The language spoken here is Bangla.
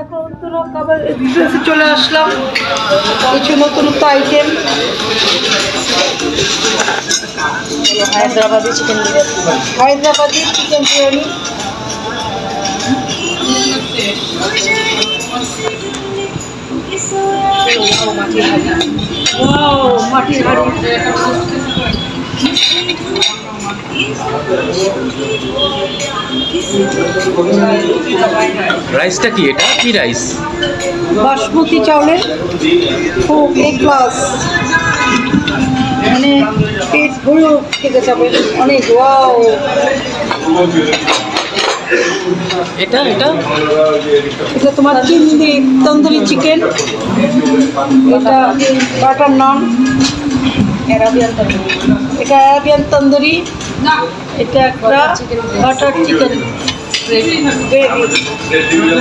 দেখো বন্ধুরা, খাবার রেস্টুরেন্টে চলে আসলাম। কিছু নতুন আইটেম, হায়দ্রাবাদি চিকেন বিরিয়ানি। মাটির হাঁড়ি। রাইসটা কি? এটা কি রাইস? বাসমতি চাউলের খুব এ ক্লাস, মানে পেট ভরেও খেতে যাবে অনেক। ওয়াও, এটা এটা এটা তোমার চিংড়ি তন্দুরি চিকেন, এটা বাটার নান, এটা অ্যারাবিয়ান তন্দুরি, এটা একটা বাটার চিকেন গ্রেভি।